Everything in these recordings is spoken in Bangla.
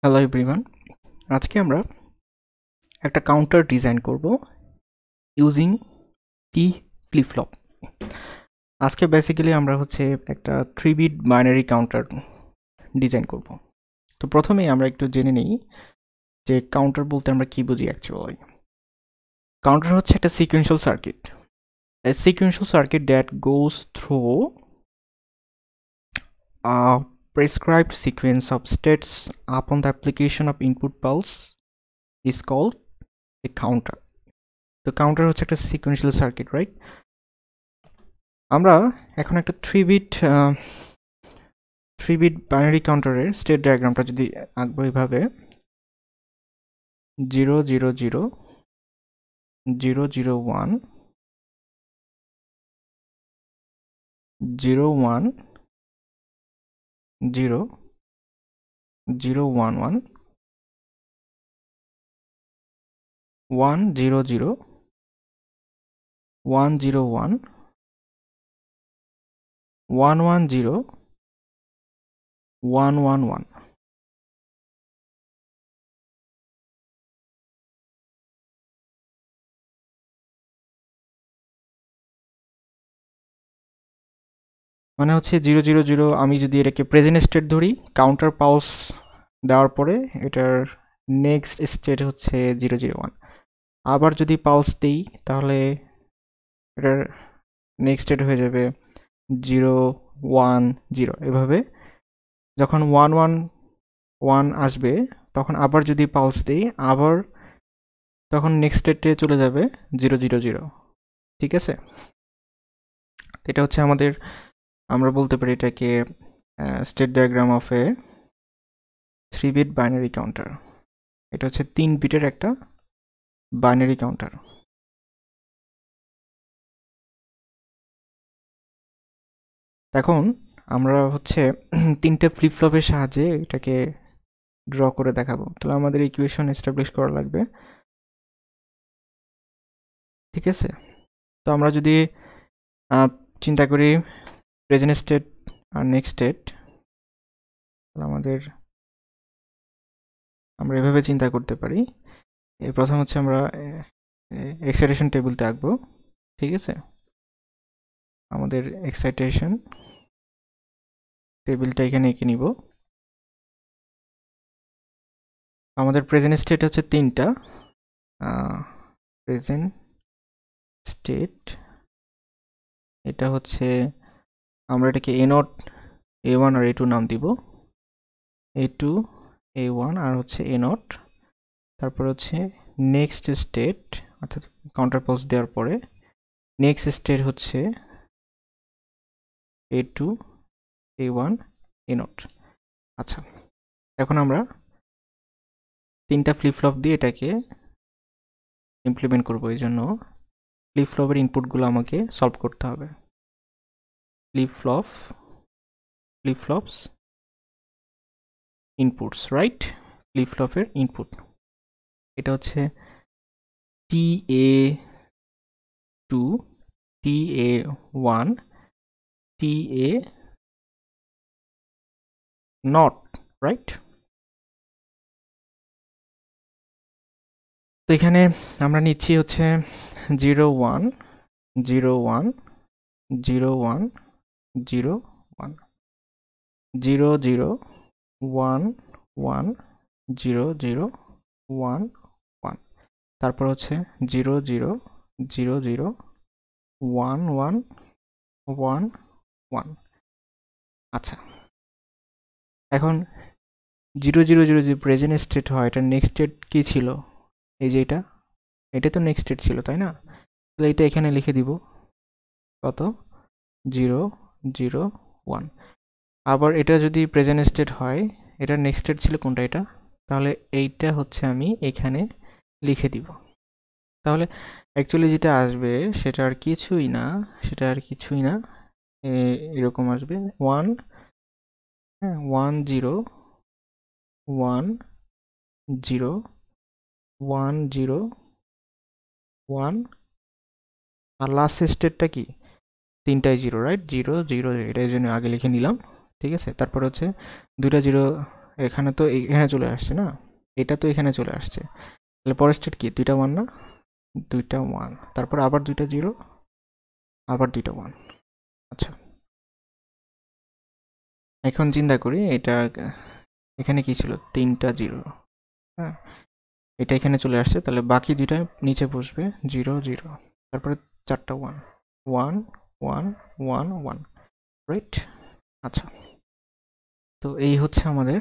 হ্যালো এভরিওয়ান, আজকে আমরা একটা কাউন্টার ডিজাইন করব ইউজিং টি ফ্লিপ ফ্লপ। আজকে বেসিক্যালি আমরা একটা 3 বিট বাইনারি কাউন্টার ডিজাইন করব। তো প্রথমেই আমরা একটু জেনে নিই যে কাউন্টার বলতে আমরা কি বুঝি অ্যাকচুয়ালি। কাউন্টার হচ্ছে একটা sequential circuit, a sequential circuit that goes through a prescribed sequence of states upon the application of input pulse is called a counter. তো কাউন্টার হচ্ছে একটা সিকোয়েন্সিয়াল সার্কিট, রাইট? আমরা এখন একটা 3 বিট বাইনারি কাউন্টারের স্টেট ডায়াগ্রামটা যদি আঁকবো এইভাবে 0 0 0 0 0 1 0 1 0 0 1 1 1 0 0 1 0 1 1 1 0 1 1 1। মানে হচ্ছে 0 0 0, আমি যদি এটাকে প্রেজেন্ট স্টেট ধরি, কাউন্টার পালস দেওয়ার পরে এটার নেক্সট স্টেট হচ্ছে 0 0 1। আবার যদি পালস দিই তাহলে এটার নেক্সট স্টেট হয়ে যাবে 0 1 0। এভাবে যখন 1 1 1 আসবে তখন আবার যদি পালস দিই, আবার তখন নেক্সট স্টেটে চলে যাবে 0 0 0। ঠিক আছে, এটা হচ্ছে আমাদের, আমরা বলতে পারি এটাকে state diagram of a 3 bit binary counter. এটা হচ্ছে 3 বিটের একটা বাইনারি কাউন্টার। এখন আমরা তিনটে ফ্লিপ ফ্লপের সাহায্যে এটাকে ড্র করে দেখাবো। তাহলে আমাদের ইকুয়েশন এস্টাবলিশ করা লাগবে। ঠিক আছে, তো আমরা যদি চিন্তা করি প্রেজেন্ট স্টেট আর নেক্সট স্টেট, তাহলে আমরা এভাবে চিন্তা করতে পারি। প্রথম হচ্ছে আমরা এক্সাইটেশন টেবিলটা আঁকবো। ঠিক আছে, আমাদের এক্সাইটেশন টেবিলটা এখানে এঁকে নিব। আমাদের প্রেজেন্ট স্টেট হচ্ছে তিনটা। প্রেজেন্ট স্টেট, এটা হচ্ছে আমরা এটাকে A0 A1 আর A2 নাম দিব। A2 A1 আর হচ্ছে A0। তারপর হচ্ছে নেক্সট স্টেট, অর্থাৎ কাউন্টার পালস দেওয়ার পরে নেক্সট স্টেট হচ্ছে A2 A1 A0। আচ্ছা, এখন আমরা তিনটা ফ্লিপ ফ্লপ দিয়ে এটাকে ইমপ্লিমেন্ট করব। এই জন্য ফ্লিপ ফ্লপের ইনপুটগুলো আমাকে সলভ করতে হবে। Flip flops inputs, right? Flip ফ্লপের ইনপুট এটা হচ্ছে TA2 TA1 TA0, রাইট? তো এখানে আমরা নিচ্ছি হচ্ছে 0 1 0 1 0 1 0 1 0 0 1 1 0 0 1 1। তারপর হচ্ছে 0 0 0 0 1 1 1 1। আচ্ছা, এখন 0 0 0 যে প্রেজেন্ট স্টেট হয়, এটা নেক্সট স্টেট কি ছিল? এই যে এটা তো নেক্সট স্টেট ছিল, তাই না? তাহলে এটা এখানে লিখে দিব কত? 0 0 1। আবার এটা যদি প্রেজেন্ট স্টেট হয়, এটা নেক্সট স্টেট ছিল কোনটা? এটা। তাহলে এইটা হচ্ছে আমি এখানে লিখে দিব। তাহলে অ্যাকচুয়ালি যেটা আসবে সেটা আর কিছুই না, এরকম আসবে 1 1 0 1 0 1 0 1। আর লাস্ট স্টেটটা কি? তিনটাই 0, রাইট? 0 0 এটা এই জন্য আগে লিখে নিলাম। ঠিক আছে, তারপর হচ্ছে দুইটা 0 এখানে তো এখানে চলে আসছে না, এটা তো এখানে চলে আসছে, তাহলে পরের স্টেট কি, দুইটা 1 না, দুইটা 1, তারপর আবার দুইটা 0, আবার দুইটা 1। আচ্ছা, এখন চিন্তা করি এটা এখানে কি ছিল, তিনটা 0, হ্যাঁ, এটা এখানে চলে আসছে, তাহলে বাকি দুইটা নিচে বসবে, 0 0, তারপরে চারটা 1 1 1 1 1, রাইট? আচ্ছা, তো এই হচ্ছে আমাদের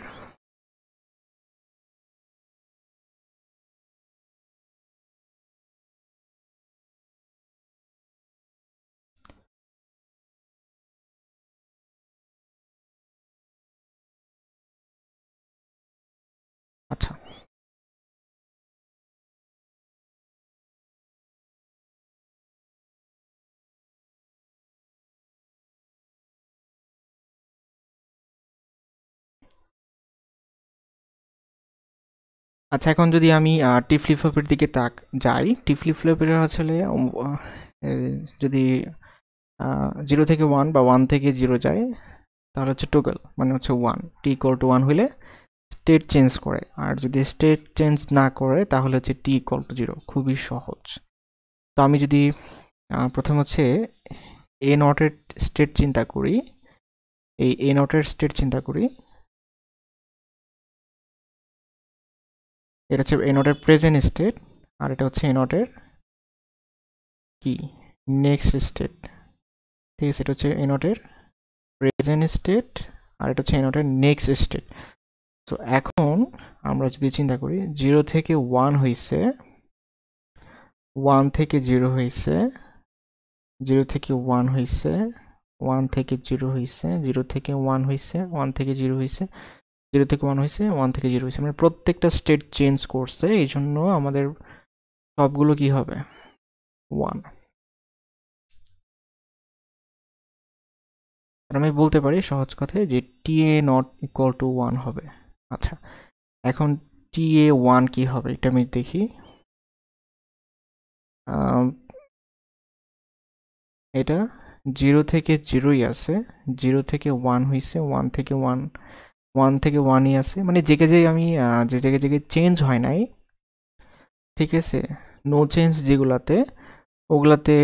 আচ্ছা আচ্ছা, এখন যদি আমি টি ফ্লিপ ফ্লপের দিকে যাই, টি ফ্লিপ ফ্লপের আসলে যদি 0 থেকে 1 বা 1 থেকে 0 যায়, তাহলে হচ্ছে টোগল, মানে হচ্ছে 1, টি ইকুয়াল টু 1 হলে স্টেট চেঞ্জ করে, আর যদি স্টেট চেঞ্জ না করে তাহলে হচ্ছে টি ইকুয়াল টু 0। খুবই সহজ। তো আমি যদি প্রথম হচ্ছে এ নটের স্টেট চিন্তা করি, এই এ নটের স্টেট চিন্তা করি, এটা হচ্ছে এ নটের প্রেজেন্ট স্টেট, আর এটা হচ্ছে এ নটের কি, নেক্সট স্টেট। ঠিক আছে, এটা হচ্ছে এ নটের প্রেজেন্ট স্টেট, আর এটা হচ্ছে এ নটের নেক্সট স্টেট। তো এখন আমরা যদি চিন্তা করি 0 থেকে 1 হয়েছে, 1 থেকে 0 হয়েছে, 0 থেকে 1 হয়েছে, 1 থেকে 0 হয়েছে, 0 থেকে 1 হয়েছে, 1 থেকে 0 হয়েছে, 0 থেকে 1 হয়েছে, 1 থেকে 0 হয়েছে, মানে প্রত্যেকটা স্টেট চেঞ্জ করছে, এই জন্য আমাদের সবগুলো কি হবে, 1। আমি বলতে পারি সহজ কথায় যে টি এ নট ইকুয়াল টু 1 হবে। আচ্ছা, এখন টি এ 1 কি হবে এটা আমি দেখি। এটা 0 থেকে 0ই আছে, 0 থেকে 1 হয়েছে, 1 থেকে 1, 1 থেকে 1ই আছে, মানে জায়গায় আমি যে জায়গায় চেঞ্জ হয় নাই, ঠিক আছে, নো চেঞ্জ যেগুলাতে, ওগুলাতে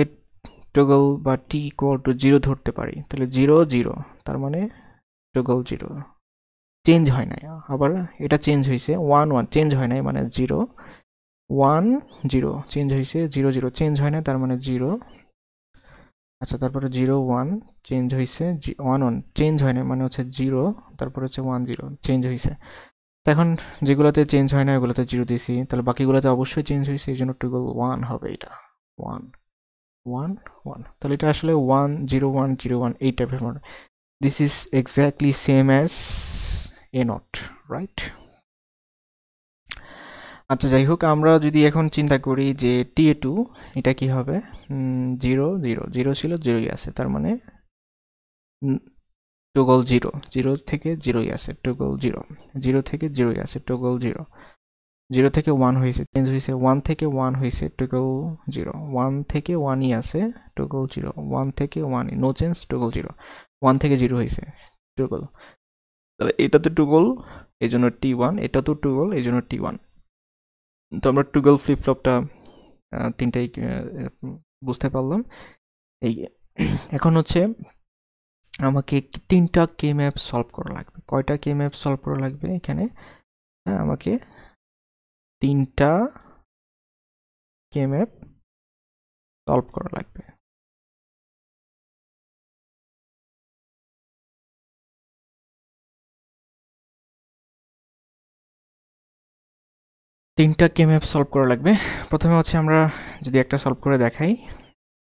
টগল বা টি ইকুয়াল টু 0 ধরতে পারি, তাহলে 0 0, তার মানে টগল 0, চেঞ্জ হয় নাই। আবার এটা চেঞ্জ হয়েছে, 1 1 চেঞ্জ হয় নাই, মানে 0 1 0 চেঞ্জ হয়েছে, 0 0 চেঞ্জ হয় না, তার মানে 0। আচ্ছা, তারপরে 0 1 চেঞ্জ হয়েছে, 1 1 চেঞ্জ হয় না, মানে হচ্ছে 0, তারপরে হচ্ছে 1 0 চেঞ্জ হয়েছে। এখন যেগুলোতে চেঞ্জ হয় না ওগুলোতে 0 দিয়েছি, তাহলে বাকিগুলোতে অবশ্যই চেঞ্জ হয়েছে, এই জন্য টুগল 1 হবে। এটা 1 1 1, তাহলে এটা আসলে 1 0 1 0 1 এই টাইপের model. This is exactly same as a not, right? আচ্ছা, যাই হোক, আমরা যদি এখন চিন্তা করি যে টি এ 2 এটা কি হবে, 0 0 0 ছিল, 0ই আছে, তার মানে টগল 0, 0 থেকে 0ই আছে, টগল 0, 0 থেকে 0ই আছে, টগল 0, 0 থেকে 1 হয়েছে, চেঞ্জ হয়েছে, 1 থেকে 1 হয়েছে, টগল 0, 1 থেকে 1ই আছে, টগল 0, 1 থেকে 1, নো চেঞ্জ, টগল 0, 1 থেকে 0 হয়েছে, টগল, তাহলে এটা তো টগল, এই জন্য T1, এটা তো টগল, এই জন্য T1। তো আমরা টগল ফ্লিপ ফ্লপটা তিনটাই বুঝতে পারলাম। এই এখন হচ্ছে আমাকে তিনটা কে ম্যাপ সলভ করা লাগবে। কয়টা কে ম্যাপ সলভ করা লাগবে এখানে, আমাকে তিনটা কে ম্যাপ সলভ করা লাগবে। তিনটা কে ম্যাপ সলভ করা লাগবে। প্রথমে হচ্ছে আমরা যদি একটা সলভ করে দেখাই।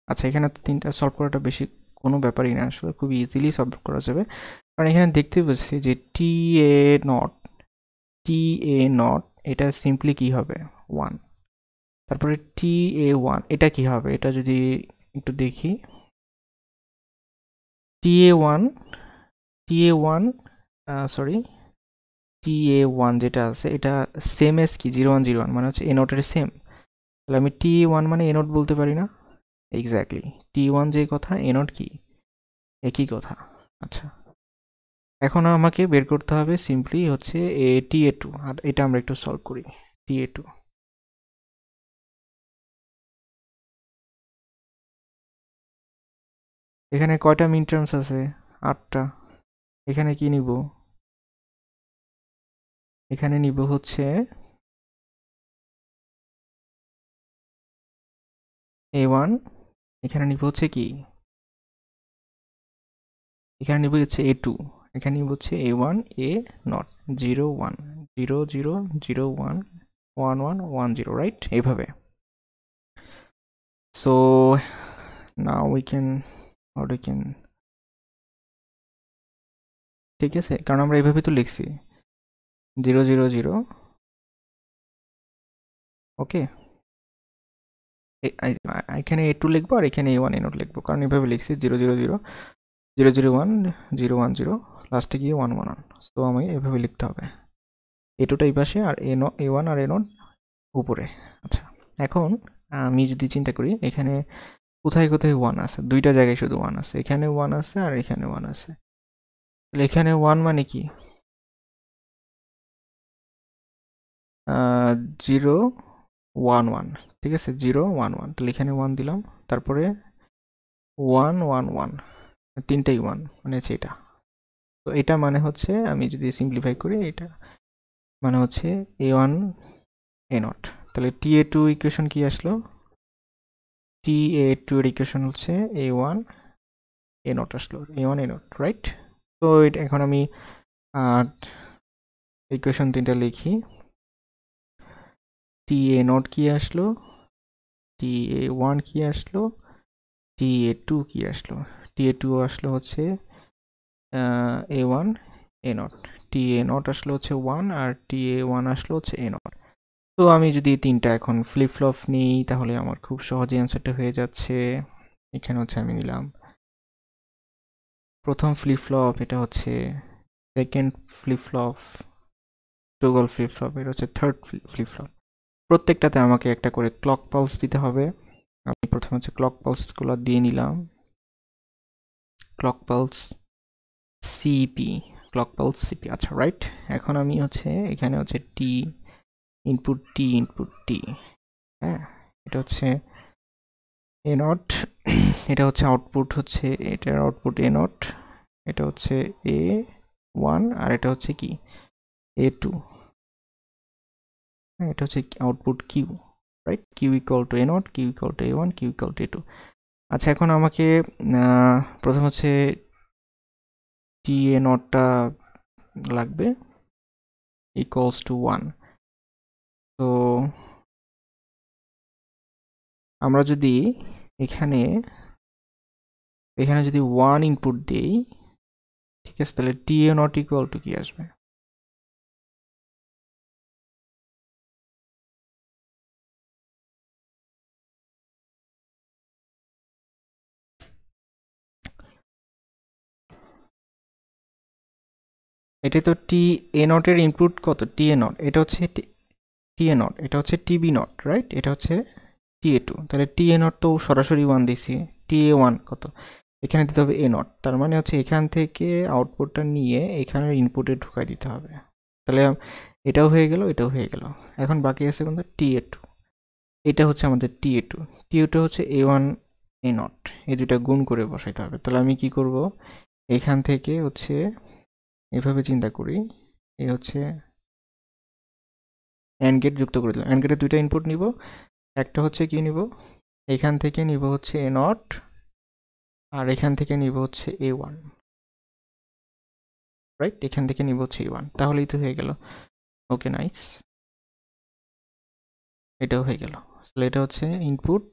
আচ্ছা, এখানে তো তিনটা সলভ করাটা বেশি কোনো ব্যাপারই না, আসলে খুব ইজিলি সলভ করা যাবে, কারণ এখানে দেখতে পাচ্ছি যে টি এ নট এটা সিম্পলি কি হবে, 1। তারপরে টি এ 1 এটা কি হবে, এটা যদি একটু দেখি, টি এ 1 সরি, টি এ 1 যেটা আছে এটা সেম এস কি 0 1 0 1, মানে হচ্ছে এ নটের সেম, তাহলে আমি টি এ 1 মানে এ নট বলতে পারি না? এক্স্যাক্টলি, টি 1 যে কথা, এ নট কি একই কথা। আচ্ছা, এখন আমাকে বের করতে হবে সিম্পলি হচ্ছে TA2, আর এটা আমরা একটু সলভ করি। TA2 এখানে কয়টা মিন টার্মস আছে? 8টা। এখানে কি নিব? এখানে নিব হচ্ছে A1, এখানে নিব হচ্ছে কি, এখানে নিব হচ্ছে A2, এখানে নিব হচ্ছে A1 A0 0 1 0 0 0 1 1 1 1 0, রাইট? এইভাবে। সো নাও উই ক্যান ঠিক আছে, কারণ আমরা এইভাবে তো লিখছি 0 0 0, ওকে। এখানে A2 লিখবো আর এখানে A1 A0 লিখবো, কারণ এইভাবে লিখছি 0 0 0 0 0 1 0 1 0, লাস্টে গিয়ে 1 1 1। তো আমি এভাবে লিখতে হবে, A2টা এই পাশে আর A1 আর A0 উপরে। আচ্ছা, এখন আমি যদি চিন্তা করি এখানে কোথায় কোথায় 1 আছে, দুইটা জায়গায় শুধু 1 আছে, এখানে 1 আছে আর এখানে 1 আছে। তাহলে এখানে 1 মানে কি, 0 1 1, ঠিক আছে, 0 1 1, তাহলে এখানে 1 দিলাম, তারপরে 1 1 1, তিনটাই 1 মানে হচ্ছে এটা। তো এটা মানে হচ্ছে, আমি যদি সিম্পলিফাই করি, এটা মানে হচ্ছে A1 A0। তাহলে TA2 ইকুয়েশন কি আসলো? TA2 এর ইকুয়েশন হচ্ছে A1 A0 আসলো, A1 A0, রাইট? তো এখন আমি ইকুয়েশন তিনটা লিখি। TA0 কি আসলো, TA1 কি আসলো, TA2 কি আসলো? TA2 আসলো হচ্ছে A1 A0, TA0 আসলো হচ্ছে 1, আর TA1 আসলো হচ্ছে A0। তো আমি যদি তিনটা এখন ফ্লিপ ফ্লপ নিই তাহলে আমার খুব সহজে অ্যান্সারটা হয়ে যাচ্ছে। এখানে হচ্ছে আমি নিলাম প্রথম ফ্লিপ ফ্লপ, এটা হচ্ছে second flip flop, toggle flip flop, এটা হচ্ছে থার্ড ফ্লিপ ফ্লপ। প্রত্যেকটাতে আমাকে একটা করে ক্লক পালস দিতে হবে। আমি প্রথমে হচ্ছে ক্লক পালসগুলো দিয়ে নিলাম, clock pulse CP, clock pulse CP, আচ্ছা, রাইট। এখন আমি হচ্ছে এখানে হচ্ছে টি ইনপুট টি, হ্যাঁ, এটা হচ্ছে A0, এটা হচ্ছে আউটপুট, হচ্ছে এটার আউটপুট A0, এটা হচ্ছে A1, আর এটা হচ্ছে কি A2, হ্যাঁ, এটা হচ্ছে output Q, right? Q equal to A0, Q equal to A1, Q equal to A2। আচ্ছা, এখন আমাকে প্রথম হচ্ছে TA0টা লাগবে, ইকুয়ালস টু 1। তো আমরা যদি এখানে যদি 1 ইনপুট দিই, ঠিক আছে, তাহলে TA0 ইকুয়াল টু কি আসবে? এটা তো TA0 এর ইনপুট কত? TA0, এটা হচ্ছে TA0, এটা হচ্ছে TB0, রাইট? এটা হচ্ছে TA2, তাহলে TA0 তো সরাসরি 1 দিছি, TA1 কত? এখানে দিতে হবে A0, তার মানে হচ্ছে এখান থেকে আউটপুটটা নিয়ে এখানের ইনপুটে ঢুকাই দিতে হবে। তাহলে এটাও হয়ে গেল, এটাও হয়ে গেল। এখন বাকি আছে কোনটা? TA2, এটা হচ্ছে আমাদের TA2 হচ্ছে A1 A0, এই দুটা গুণ করে বসাইতে হবে। তাহলে আমি কি করব, এখান থেকে হচ্ছে এভাবে চিন্তা করি, এই হচ্ছে অ্যান্ড গেট যুক্ত করে দিলাম, অ্যান্ড গেটে দুইটা ইনপুট নিব, একটা হচ্ছে কি নিব, এখান থেকে নিব হচ্ছে A0, আর এখান থেকে নিব হচ্ছে A1, রাইট? এখান থেকে নিব হচ্ছে A1, তাহলেই তো হয়ে গেল। ওকে, নাইস, এটাও হয়ে গেল। তাহলে এটা হচ্ছে ইনপুট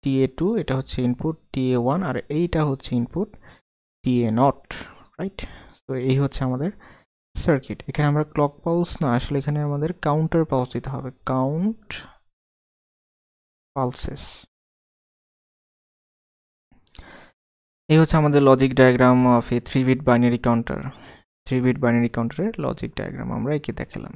TA2, এটা হচ্ছে ইনপুট TA1, আর এইটা হচ্ছে ইনপুট TA0, রাইট? তো এই হচ্ছে আমাদের সার্কিট। এখানে আমরা ক্লক পালস না, আসলে এখানে আমাদের কাউন্টার পালস দিতে হবে, কাউন্ট পালসেস। এই হচ্ছে আমাদের logic diagram of A 3-bit binary counter. 3-bit binary কাউন্টারের লজিক ডায়াগ্রাম আমরা এঁকে দেখালাম।